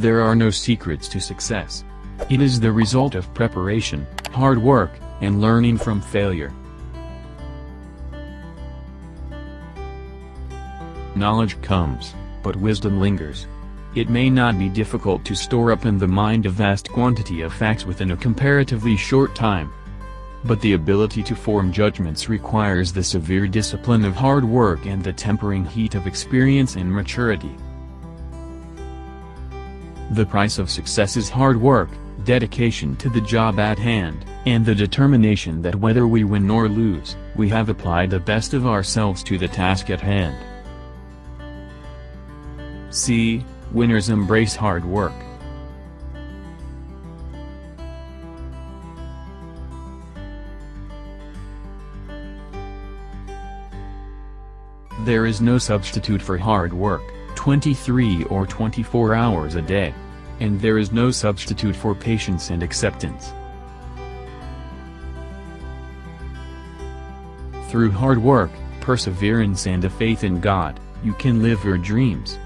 There are no secrets to success. It is the result of preparation, hard work, and learning from failure. Knowledge comes, but wisdom lingers. It may not be difficult to store up in the mind a vast quantity of facts within a comparatively short time. But the ability to form judgments requires the severe discipline of hard work and the tempering heat of experience and maturity. The price of success is hard work, dedication to the job at hand, and the determination that whether we win or lose, we have applied the best of ourselves to the task at hand. See, winners embrace hard work. There is no substitute for hard work, 23 or 24 hours a day. And there is no substitute for patience and acceptance. Through hard work, perseverance and a faith in God, you can live your dreams.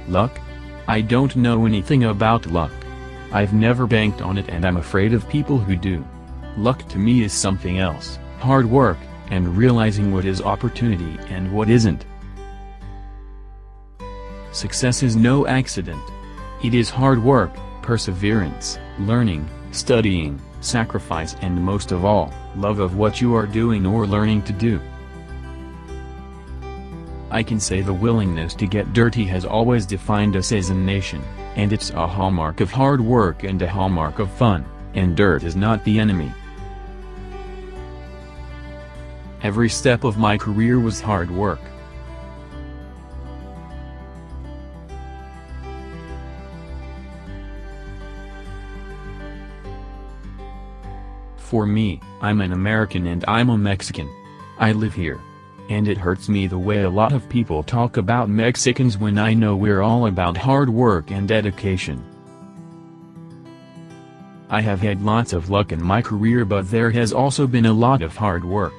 Luck? I don't know anything about luck. I've never banked on it and I'm afraid of people who do. Luck to me is something else, hard work, and realizing what is opportunity and what isn't. Success is no accident. It is hard work, perseverance, learning, studying, sacrifice and most of all, love of what you are doing or learning to do. I can say the willingness to get dirty has always defined us as a nation, and it's a hallmark of hard work and a hallmark of fun, and dirt is not the enemy. Every step of my career was hard work. For me, I'm an American and I'm a Mexican. I live here. And it hurts me the way a lot of people talk about Mexicans when I know we're all about hard work and dedication. I have had lots of luck in my career, but there has also been a lot of hard work.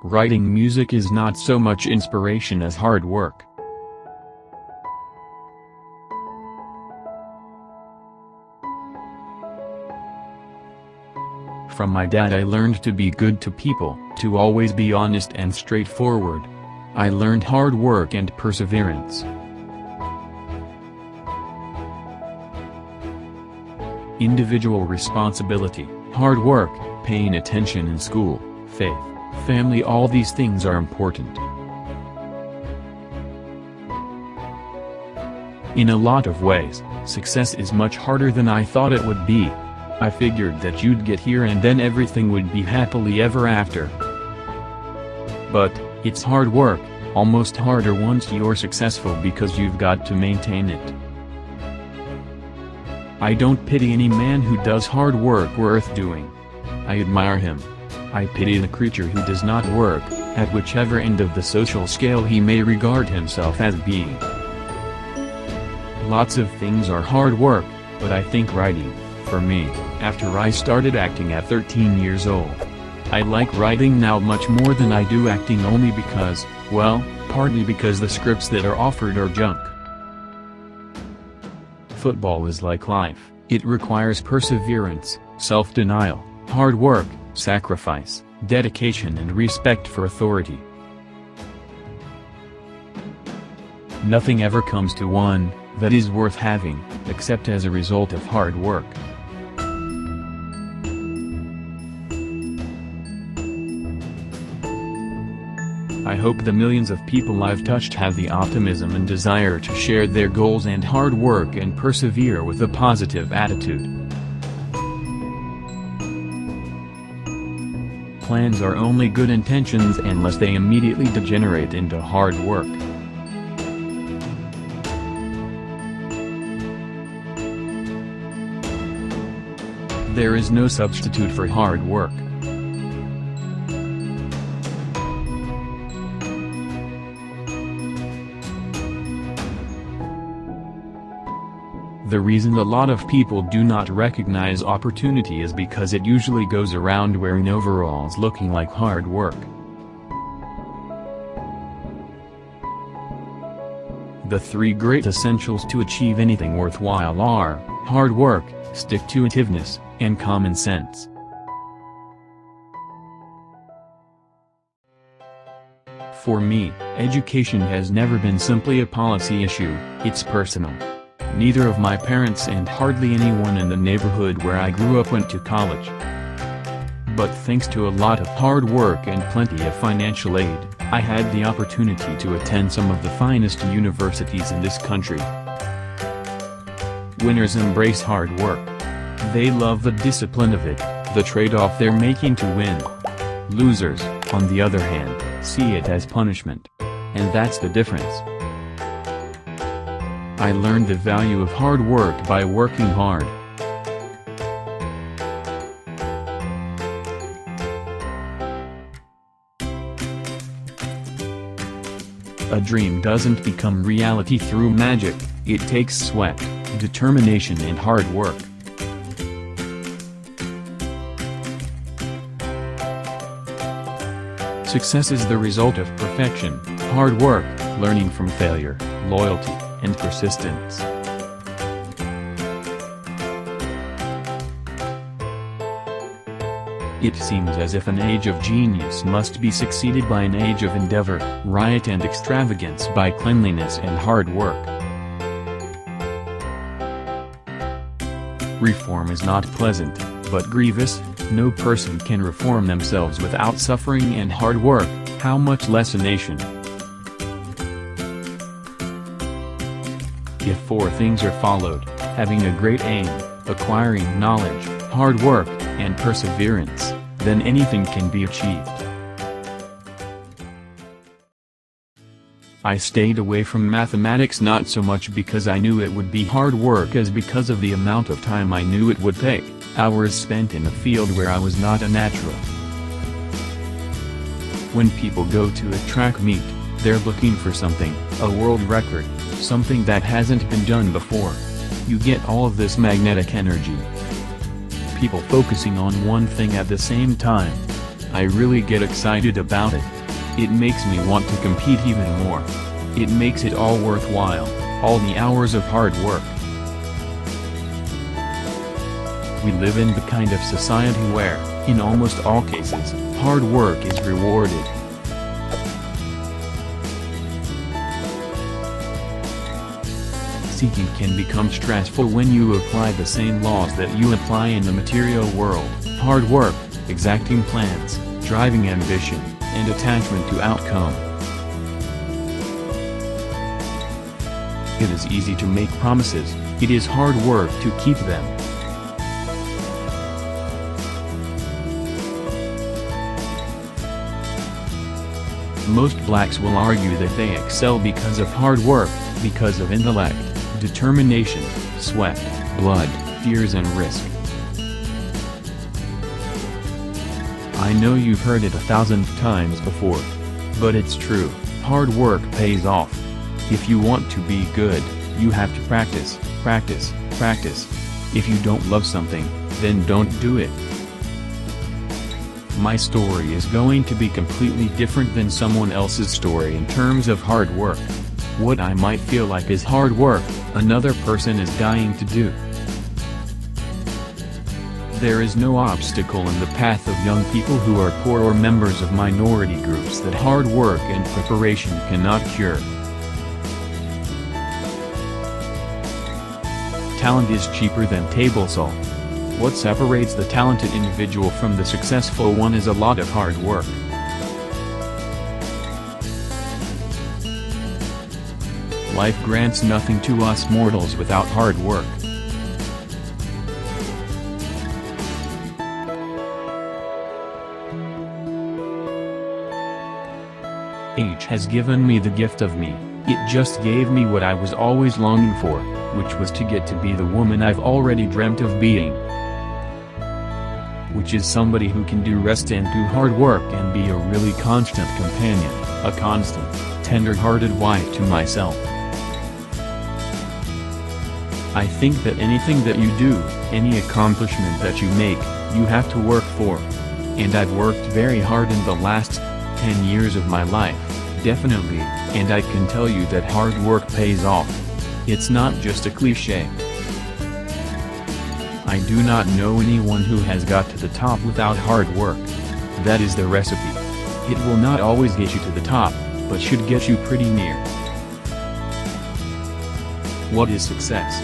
Writing music is not so much inspiration as hard work. From my dad I learned to be good to people, to always be honest and straightforward. I learned hard work and perseverance. Individual responsibility, hard work, paying attention in school, faith, family, all these things are important. In a lot of ways, success is much harder than I thought it would be. I figured that you'd get here and then everything would be happily ever after. But, it's hard work, almost harder once you're successful because you've got to maintain it. I don't pity any man who does hard work worth doing. I admire him. I pity the creature who does not work, at whichever end of the social scale he may regard himself as being. Lots of things are hard work, but I think writing, for me, after I started acting at 13 years old. I like writing now much more than I do acting, only because, well, partly because the scripts that are offered are junk. Football is like life, it requires perseverance, self-denial, hard work, sacrifice, dedication and respect for authority. Nothing ever comes to one that is worth having, except as a result of hard work. I hope the millions of people I've touched have the optimism and desire to share their goals and hard work and persevere with a positive attitude. Plans are only good intentions unless they immediately degenerate into hard work. There is no substitute for hard work. The reason a lot of people do not recognize opportunity is because it usually goes around wearing overalls looking like hard work. The three great essentials to achieve anything worthwhile are hard work, stick-to-itiveness, and common sense. For me, education has never been simply a policy issue, it's personal. Neither of my parents and hardly anyone in the neighborhood where I grew up went to college. But thanks to a lot of hard work and plenty of financial aid, I had the opportunity to attend some of the finest universities in this country. Winners embrace hard work. They love the discipline of it, the trade-off they're making to win. Losers, on the other hand, see it as punishment. And that's the difference. I learned the value of hard work by working hard. A dream doesn't become reality through magic, it takes sweat, determination and hard work. Success is the result of perfection, hard work, learning from failure, loyalty, and persistence. It seems as if an age of genius must be succeeded by an age of endeavor, riot and extravagance by cleanliness and hard work. Reform is not pleasant, but grievous. No person can reform themselves without suffering and hard work, how much less a nation. If four things are followed, having a great aim, acquiring knowledge, hard work, and perseverance, then anything can be achieved. I stayed away from mathematics not so much because I knew it would be hard work as because of the amount of time I knew it would take, hours spent in a field where I was not a natural. When people go to a track meet, they're looking for something, a world record, something that hasn't been done before. You get all of this magnetic energy. People focusing on one thing at the same time. I really get excited about it. It makes me want to compete even more. It makes it all worthwhile, all the hours of hard work. We live in the kind of society where, in almost all cases, hard work is rewarded. Seeking can become stressful when you apply the same laws that you apply in the material world: hard work, exacting plans, driving ambition, and attachment to outcome. It is easy to make promises, it is hard work to keep them. Most blacks will argue that they excel because of hard work, because of intellect, determination, sweat, blood, fears and risk. I know you've heard it 1,000 times before. But it's true, hard work pays off. If you want to be good, you have to practice, practice, practice. If you don't love something, then don't do it. My story is going to be completely different than someone else's story in terms of hard work. What I might feel like is hard work, another person is dying to do. There is no obstacle in the path of young people who are poor or members of minority groups that hard work and preparation cannot cure. Talent is cheaper than table salt. What separates the talented individual from the successful one is a lot of hard work. Life grants nothing to us mortals without hard work. Age has given me the gift of me, it just gave me what I was always longing for, which was to get to be the woman I've already dreamt of being. Which is somebody who can do rest and do hard work and be a really constant companion, a constant, tender-hearted wife to myself. I think that anything that you do, any accomplishment that you make, you have to work for. And I've worked very hard in the last 10 years of my life, definitely, and I can tell you that hard work pays off. It's not just a cliché. I do not know anyone who has got to the top without hard work. That is the recipe. It will not always get you to the top, but should get you pretty near. What is success?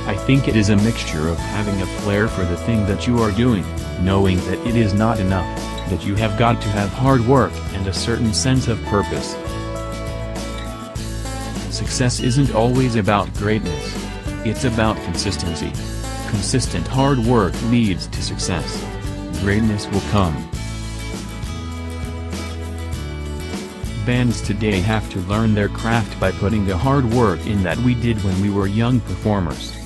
I think it is a mixture of having a flair for the thing that you are doing, knowing that it is not enough, that you have got to have hard work and a certain sense of purpose. Success isn't always about greatness. It's about consistency. Consistent hard work leads to success. Greatness will come. Bands today have to learn their craft by putting the hard work in that we did when we were young performers.